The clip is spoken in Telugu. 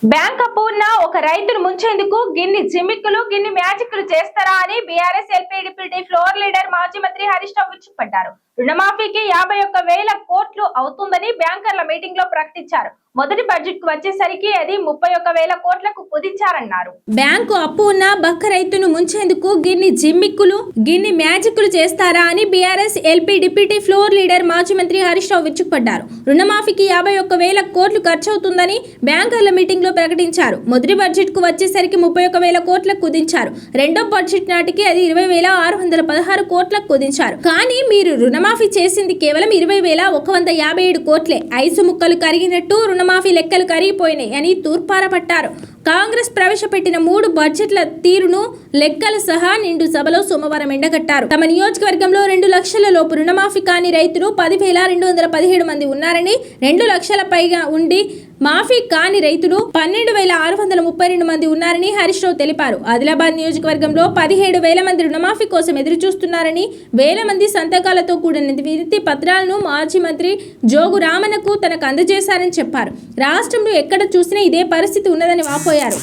బ్యాంక్ అప్పు ఉన్న ఒక రైతును ముంచేందుకు గిన్ని జిమ్మిక్కులు గిన్ని మ్యాజిక్లు చేస్తారా అని BRS LP deputy floor leader మాజీ మంత్రి హరీష్ రావు విరుచుకుపడ్డారు. రుణమాఫీకి 51,000 కోట్లు అవుతుందని బ్యాంకర్ల మీటింగ్ లో ప్రకటించారు. మొదటి బడ్జెట్ కు వచ్చేసరికి అది 31,000 కోట్లకు కుదించారన్నారు. బ్యాంకు అప్పు ఉన్న బక్క రైతును ముంచేందుకు గిన్ని జిమ్మిక్కులు గిన్ని మ్యాజిక్లు చేస్తారా అని BRS LP deputy floor leader మాజీ మంత్రి హరీష్ రావు విరుచుకుపడ్డారు. రుణమాఫీకి 51,000 కోట్లు ఖర్చు అవుతుందని బ్యాంకర్ల మీటింగ్ లో ప్రకటించారు. మొదటి బడ్జెట్ కు వచ్చేసరికి 31,000 కోట్లకు కుదించారు. రెండో బడ్జెట్ నాటికి అది 20,616 కోట్లకు కుదించారు. కానీ మీరు రుణమాఫీ చేసింది కేవలం 20,157 కోట్లే. ఐసు ముక్కలు కరిగినట్టు రుణమాఫీ లెక్కలు కరిగిపోయినాయి అని తూర్పారపట్టారు. కాంగ్రెస్ ప్రవేశపెట్టిన 3 బడ్జెట్ల తీరును లెక్కలు సహా నిండు సభలో సోమవారం ఎండగట్టారు. తమ నియోజకవర్గంలో 2 లక్షల లోపు రుణమాఫీ కాని రైతులు 10,217 మంది ఉన్నారని, 2 లక్షల పైగా ఉండి మాఫీ కాని రైతులు 12,632 మంది ఉన్నారని హరీష్ రావు తెలిపారు. ఆదిలాబాద్ నియోజకవర్గంలో 17,000 మంది రుణమాఫీ కోసం ఎదురు చూస్తున్నారని, వేల మంది సంతకాలతో కూడిన వినతి పత్రాలను మాజీ మంత్రి జోగు రామన్నకు తనకు అందజేశారని చెప్పారు. రాష్ట్రంలో ఎక్కడ చూసినా ఇదే పరిస్థితి ఉన్నదని వాపోయారు.